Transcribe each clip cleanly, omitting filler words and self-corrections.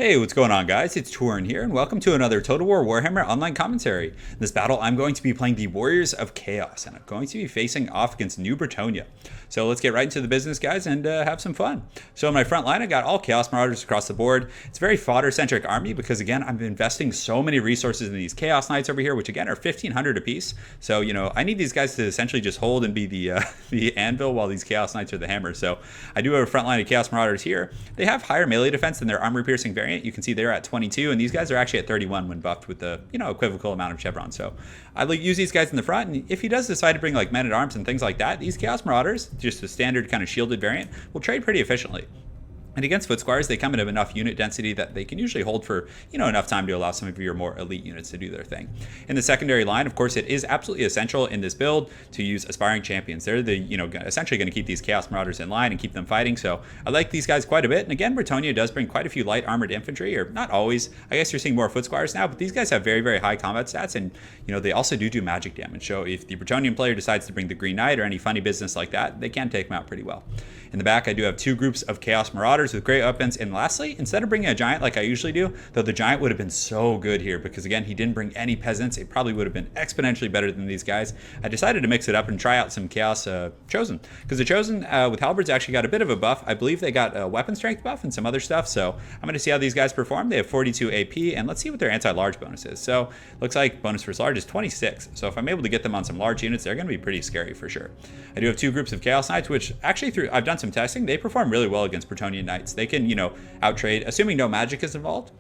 Hey, what's going on, guys? It's Turin here, and welcome to another Total War Warhammer online commentary. In this battle, I'm going to be playing the Warriors of Chaos, and I'm going to be facing off against New Bretonnia. So let's get right into the business, guys, and have some fun. So in my front line, I got all Chaos Marauders across the board. It's a very fodder-centric army because, again, I'm investing so many resources in these Chaos Knights over here, which, again, are 1,500 apiece. So, I need these guys to essentially just hold and be the anvil while these Chaos Knights are the hammer. So I do have a front line of Chaos Marauders here. They have higher melee defense than their armor-piercing variant. You can see they're at 22, and these guys are actually at 31 when buffed with the equivocal amount of chevrons. So I use these guys in the front, and if he does decide to bring like men-at-arms and things like that, these Chaos Marauders, just a standard kind of shielded variant, will trade pretty efficiently. And against Foot Squires, they come in of enough unit density that they can usually hold for, enough time to allow some of your more elite units to do their thing. In the secondary line, of course, it is absolutely essential in this build to use aspiring champions. They're essentially going to keep these Chaos Marauders in line and keep them fighting. So I like these guys quite a bit. And again, Bretonnia does bring quite a few light armored infantry, or not always. I guess you're seeing more Foot Squires now, but these guys have very, very high combat stats, and they also do magic damage. So if the Bretonnian player decides to bring the Green Knight or any funny business like that, they can take them out pretty well. In the back, I do have two groups of Chaos Marauders with great weapons. And lastly, instead of bringing a giant like I usually do, though the giant would have been so good here because, again, he didn't bring any peasants. It probably would have been exponentially better than these guys. I decided to mix it up and try out some Chaos Chosen, because the Chosen with Halberds actually got a bit of a buff. I believe they got a weapon strength buff and some other stuff. So I'm going to see how these guys perform. They have 42 AP, and let's see what their anti-large bonus is. So looks like bonus versus large is 26. So if I'm able to get them on some large units, they're going to be pretty scary for sure. I do have two groups of Chaos Knights, which actually I've done some testing. They perform really well against Bretonnian Knights. They can, outtrade, assuming no magic is involved.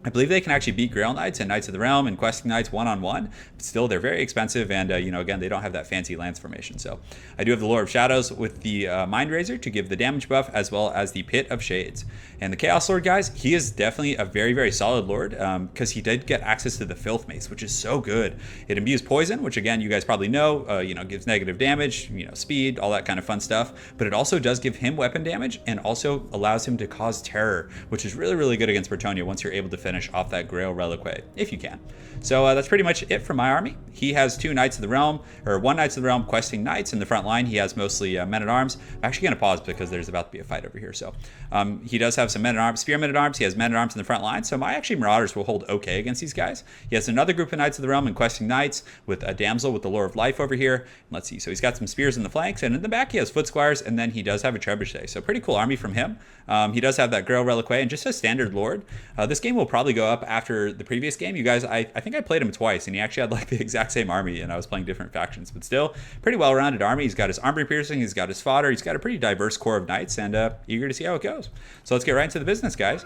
I believe they can actually beat Grail Knights and Knights of the Realm and Questing Knights one-on-one, but still they're very expensive, and again, they don't have that fancy lance formation. So I do have the Lore of Shadows with the Mind Razor to give the damage buff, as well as the Pit of Shades. And the Chaos Lord, guys, he is definitely a very, very solid Lord, because he did get access to the Filth Mace, which is so good. It imbues poison, which again, you guys probably know, gives negative damage, speed, all that kind of fun stuff, but it also does give him weapon damage and also allows him to cause terror, which is really, really good against Bretonnia once you're able to finish off that Grail Reliquary, if you can. So that's pretty much it for my army. He has two Knights of the Realm, or one Knights of the Realm questing Knights in the front line. He has mostly men-at-arms. I'm actually going to pause because there's about to be a fight over here. So he does have some men-at-arms, spearmen-at-arms. He has men-at-arms in the front line. So my actually Marauders will hold okay against these guys. He has another group of Knights of the Realm and questing Knights with a Damsel with the Lore of Life over here. Let's see. So he's got some spears in the flanks, and in the back he has Foot Squires, and then he does have a Trebuchet. So pretty cool army from him. He does have that Grail Reliquary and just a standard Lord. This game will probably go up after the previous game. You guys, I think I played him twice, and he actually had like the exact same army, and I was playing different factions, but still pretty well-rounded army. He's got his armor piercing, he's got his fodder, he's got a pretty diverse core of knights, and eager to see how it goes. So let's get right into the business, guys.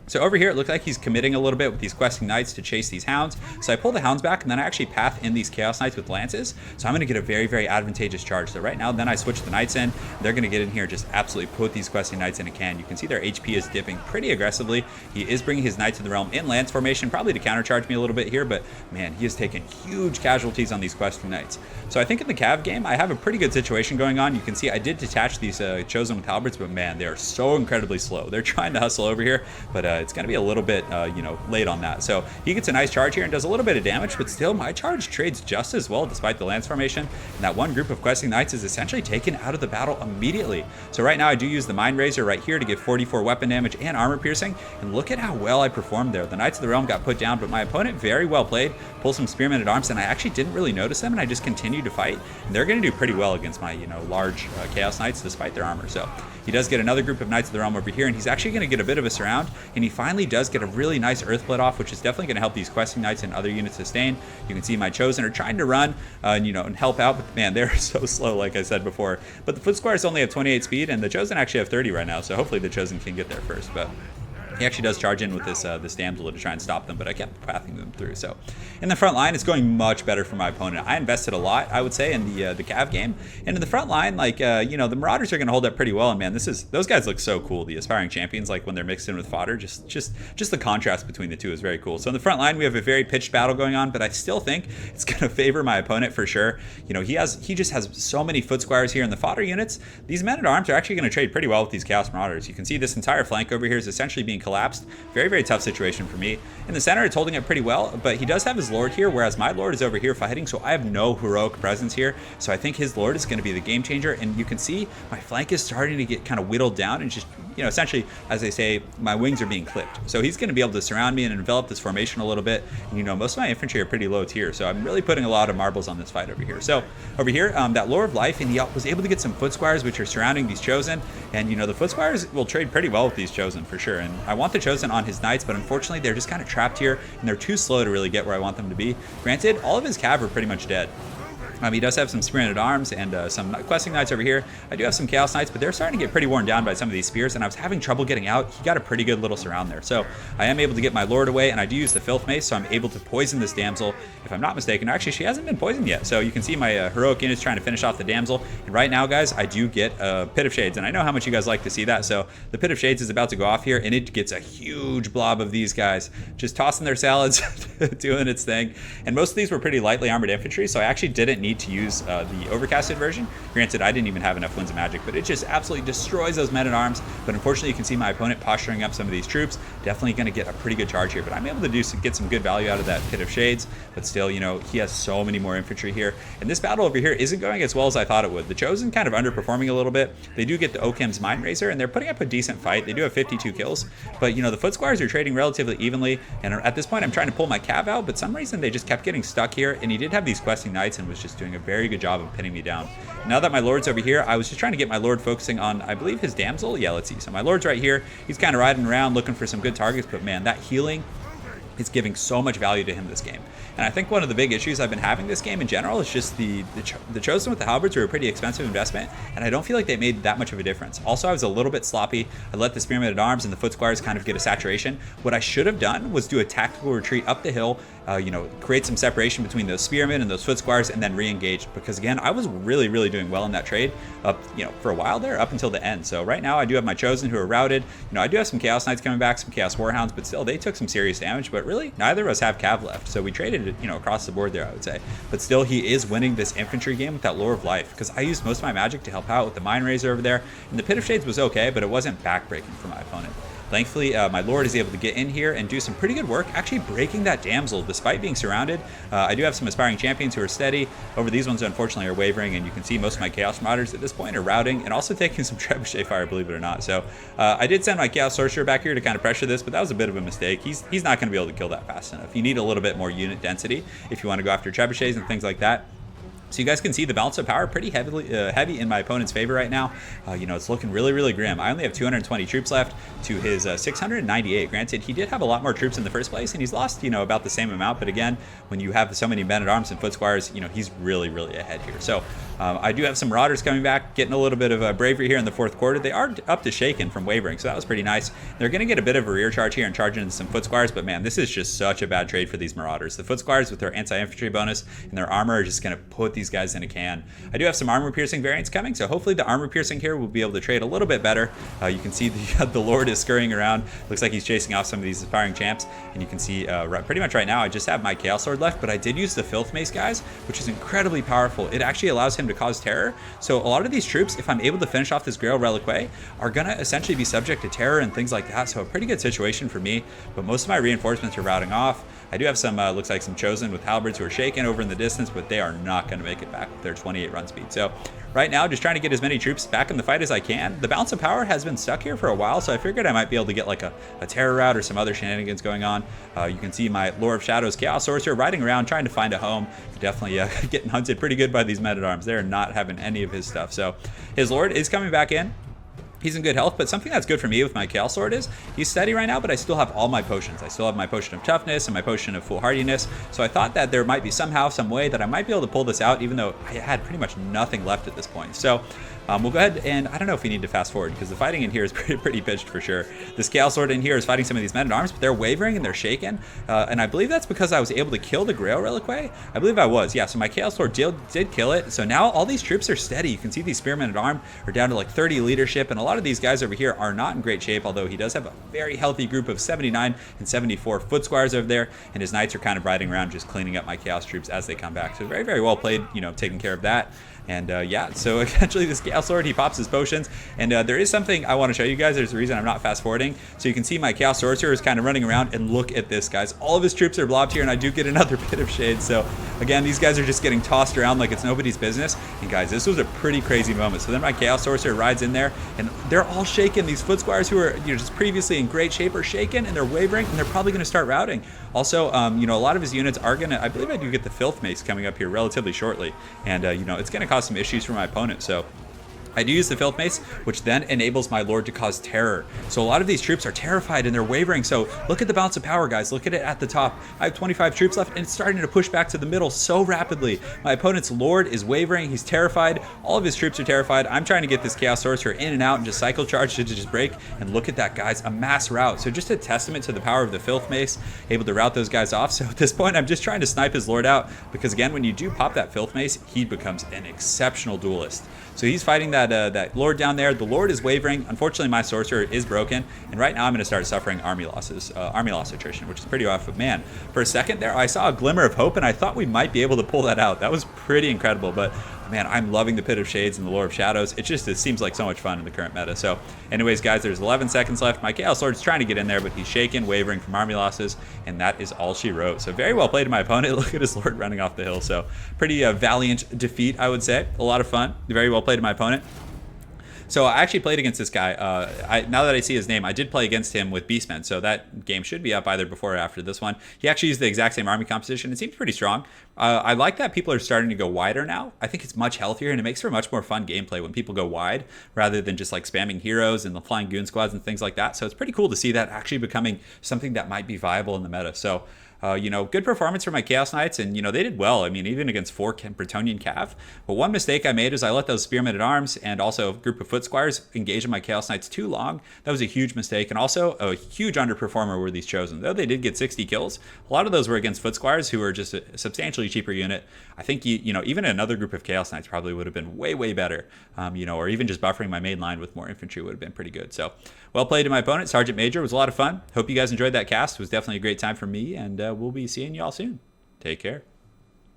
So over here, it looks like he's committing a little bit with these questing knights to chase these hounds. So I pull the hounds back, and then I actually path in these chaos knights with lances. So I'm going to get a very, very advantageous charge. So right now, then I switch the knights in. They're going to get in here and just absolutely put these questing knights in a can. You can see their HP is dipping pretty aggressively. He is bringing his knights of the realm in lance formation, probably to countercharge me a little bit here. But man, he has taken huge casualties on these questing knights. So I think in the Cav game, I have a pretty good situation going on. You can see I did detach these Chosen with halberds, but man, they are so incredibly slow. They're trying to hustle over here, but it's going to be a little bit late on that. So he gets a nice charge here and does a little bit of damage, but still my charge trades just as well despite the lance formation. And that one group of questing knights is essentially taken out of the battle immediately. So right now I do use the Mind Razor right here to give 44 weapon damage and armor piercing, and look at how well I performed there. The Knights of the Realm got put down, but my opponent very well played, pulled some spearmen at arms, and I actually didn't really notice them, and I just continued to fight, and they're going to do pretty well against my large chaos knights despite their armor. So he does get another group of Knights of the Realm over here, and he's actually going to get a bit of a surround, and he finally does get a really nice Earthblood off, which is definitely going to help these questing knights and other units sustain. You can see my Chosen are trying to run and help out, but man, they're so slow, like I said before. But the Foot Squires only have 28 speed, and the Chosen actually have 30 right now, so hopefully the Chosen can get there first. But he actually does charge in with this Damsel to try and stop them, but I kept pathing them through. So in the front line, it's going much better for my opponent. I invested a lot, I would say, in the Cav game. And in the front line, the Marauders are going to hold up pretty well. And man, those guys look so cool. The Aspiring Champions, like when they're mixed in with fodder, just the contrast between the two is very cool. So in the front line, we have a very pitched battle going on, but I still think it's going to favor my opponent for sure. He just has so many Foot Squires here in the fodder units. These men-at-arms are actually going to trade pretty well with these Chaos Marauders. You can see this entire flank over here is essentially being collapsed. Very, very tough situation for me. In the center, it's holding up pretty well, but he does have his Lord here, whereas my Lord is over here fighting, so I have no heroic presence here. So I think his Lord is going to be the game changer, and you can see my flank is starting to get kind of whittled down and just you know, essentially, as they say, my wings are being clipped. So he's going to be able to surround me and envelop this formation a little bit. And, you know, most of my infantry are pretty low tier, so I'm really putting a lot of marbles on this fight over here. So over here, that Lore of Life, and he was able to get some foot squires, which are surrounding these Chosen. And, you know, the foot squires will trade pretty well with these Chosen for sure. And I want the Chosen on his knights, but unfortunately, they're just kind of trapped here, and they're too slow to really get where I want them to be. Granted, all of his cav are pretty much dead. He does have some Spearmen at Arms and some Questing Knights over here. I do have some Chaos Knights, but they're starting to get pretty worn down by some of these spears, and I was having trouble getting out. He got a pretty good little surround there. So I am able to get my Lord away, and I do use the Filth Mace, so I'm able to poison this damsel, if I'm not mistaken. Actually, she hasn't been poisoned yet, so you can see my heroic units trying to finish off the damsel. And right now, guys, I do get a Pit of Shades, and I know how much you guys like to see that. So the Pit of Shades is about to go off here, and it gets a huge blob of these guys just tossing their salads, doing its thing. And most of these were pretty lightly armored infantry, so I actually didn't need to use the overcasted version. Granted, I didn't even have enough Winds of Magic, but it just absolutely destroys those men-at-arms. But unfortunately, you can see my opponent posturing up some of these troops. Definitely going to get a pretty good charge here, but I'm able to get some good value out of that Pit of Shades. But still, you know, he has so many more infantry here. And this battle over here isn't going as well as I thought it would. The Chosen kind of underperforming a little bit. They do get the Okem's Mind Razor, and they're putting up a decent fight. They do have 52 kills, but, you know, the Foot Squires are trading relatively evenly. And at this point, I'm trying to pull my cav out, but some reason they just kept getting stuck here. And he did have these Questing Knights and was just doing a very good job of pinning me down. Now that my Lord's over here, I was just trying to get my Lord focusing on, I believe, his damsel. Yeah, let's see. So my Lord's right here. He's kind of riding around looking for some good targets, but man, that healing is giving so much value to him this game. And I think one of the big issues I've been having this game in general is just the Chosen with the halberds are a pretty expensive investment, and I don't feel like they made that much of a difference. Also, I was a little bit sloppy. I let the Spearmen at Arms and the Foot Squires kind of get a saturation. What I should have done was do a tactical retreat up the hill, you know, create some separation between those Spearmen and those Foot Squires, and then re-engage. Because again, I was really, really doing well in that trade up, you know, for a while there, up until the end. So right now, I do have my Chosen who are routed. You know, I do have some Chaos Knights coming back, some Chaos Warhounds, but still, they took some serious damage. But really, neither of us have cav left, so we traded it, you know, across the board there, I would say. But still, he is winning this infantry game with that Lore of Life, because I used most of my magic to help out with the Mind Razor over there, and the Pit of Shades was okay, but it wasn't backbreaking for my opponent. Thankfully, my Lord is able to get in here and do some pretty good work, actually breaking that damsel despite being surrounded. I do have some aspiring champions who are steady. Over these ones, unfortunately, are wavering, and you can see most of my Chaos Marauders at this point are routing and also taking some Trebuchet fire, believe it or not. So I did send my Chaos Sorcerer back here to kind of pressure this, but that was a bit of a mistake. He's not going to be able to kill that fast enough. You need a little bit more unit density if you want to go after Trebuchets and things like that. So you guys can see the balance of power pretty heavy in my opponent's favor right now. You know, it's looking really, really grim. I only have 220 troops left to his 698. Granted, he did have a lot more troops in the first place, and he's lost, you know, about the same amount. But again, when you have so many men-at-arms and Foot Squires, you know, he's really, really ahead here. So I do have some Marauders coming back, getting a little bit of bravery here in the fourth quarter. They are up to shaken from wavering, so that was pretty nice. They're going to get a bit of a rear charge here and charge into some Foot Squires, but man, this is just such a bad trade for these Marauders. The Foot Squires with their anti-infantry bonus and their armor are just going to put these guys in a can. I do have some armor piercing variants coming, so hopefully the armor piercing here will be able to trade a little bit better. You can see the Lord is scurrying around. Looks like he's chasing off some of these aspiring champs, and you can see pretty much right now I just have my Chaos Sword left, but I did use the Filth Mace, guys, which is incredibly powerful. It actually allows him to cause terror. So a lot of these troops, if I'm able to finish off this Grail Reliquary, are going to essentially be subject to terror and things like that. So a pretty good situation for me, but most of my reinforcements are routing off. I do have some, looks like some Chosen with halberds who are shaken over in the distance, but they are not going to make it back with their 28 run speed. So right now, just trying to get as many troops back in the fight as I can. The balance of power has been stuck here for a while, so I figured I might be able to get like a terror route or some other shenanigans going on. You can see my Lore of Shadows Chaos Sorcerer riding around trying to find a home. Definitely getting hunted pretty good by these men-at-arms. They're not having any of his stuff. So his Lord is coming back in. He's in good health, but something that's good for me with my Chaos Sword is he's steady right now, but I still have all my potions. I still have my potion of toughness and my potion of foolhardiness. So I thought that there might be somehow, some way that I might be able to pull this out, even though I had pretty much nothing left at this point. So we'll go ahead and I don't know if we need to fast forward because the fighting in here is pretty pitched for sure. This Chaos Sword in here is fighting some of these men-at-arms, but they're wavering and they're shaken. And I believe that's because I was able to kill the Grail Reliquary. I believe I was, yeah. So my Chaos Sword did kill it. So now all these troops are steady. You can see these Spearmen at Arms are down to like 30 leadership, and a lot of these guys over here are not in great shape, although he does have a very healthy group of 79 and 74 Foot Squires over there, and his Knights are kind of riding around just cleaning up my Chaos troops as they come back. So very, very well played, you know, taking care of that. And yeah, so eventually this Chaos Lord, he pops his potions. And there is something I want to show you guys. There's a reason I'm not fast forwarding. So you can see my Chaos Sorcerer is kind of running around, and look at this, guys. All of his troops are blobbed here, and I do get another Pit of Shade. So again, these guys are just getting tossed around like it's nobody's business. And guys, this was a pretty crazy moment. So then my Chaos Sorcerer rides in there, and they're all shaken. These Foot Squires who are just previously in great shape are shaken, and they're wavering, and they're probably going to start routing. Also, a lot of his units are going to, I believe I do get the Filth Mace coming up here relatively shortly. And, it's going to cause some issues for my opponent. So I do use the Filth Mace, which then enables my Lord to cause terror. So a lot of these troops are terrified and they're wavering. So look at the balance of power, guys. Look at it at the top. I have 25 troops left, and it's starting to push back to the middle so rapidly. My opponent's Lord is wavering. He's terrified. All of his troops are terrified. I'm trying to get this Chaos Sorcerer in and out and just cycle charge to just break. And look at that, guys. A mass rout. So just a testament to the power of the Filth Mace, able to rout those guys off. So at this point, I'm just trying to snipe his Lord out, because again, when you do pop that Filth Mace, he becomes an exceptional duelist. So he's fighting that Lord down there. The Lord is wavering. Unfortunately, my Sorcerer is broken, and right now I'm going to start suffering army loss attrition, which is pretty rough. But man, for a second there, I saw a glimmer of hope, and I thought we might be able to pull that out. That was pretty incredible. But man, I'm loving the Pit of Shades and the Lord of Shadows. It seems like so much fun in the current meta. So anyways, guys, there's 11 seconds left. My Chaos Lord's trying to get in there, but he's shaken, wavering from army losses, and that is all she wrote. So very well played to my opponent. Look at his Lord running off the hill. So pretty valiant defeat, I would say. A lot of fun. Very well played to my opponent. So I actually played against this guy. Now that I see his name, I did play against him with Beastmen, so that game should be up either before or after this one. He actually used the exact same army composition. It seems pretty strong. I like that people are starting to go wider now. I think it's much healthier, and it makes for much more fun gameplay when people go wide rather than just like spamming heroes and the flying goon squads and things like that. So it's pretty cool to see that actually becoming something that might be viable in the meta. So good performance for my Chaos Knights, and they did well. I mean, even against 4 Bretonnian Cav. But one mistake I made is I let those Spearmen at Arms and also a group of Foot Squires engage in my Chaos Knights too long. That was a huge mistake, and also a huge underperformer were these Chosen. Though they did get 60 kills, a lot of those were against Foot Squires, who are just a substantially cheaper unit. I think even another group of Chaos Knights probably would have been way better. Or even just buffering my main line with more infantry would have been pretty good. So well played to my opponent. Sergeant Major was a lot of fun. Hope you guys enjoyed that cast. It was definitely a great time for me, and we'll be seeing you all soon. Take care.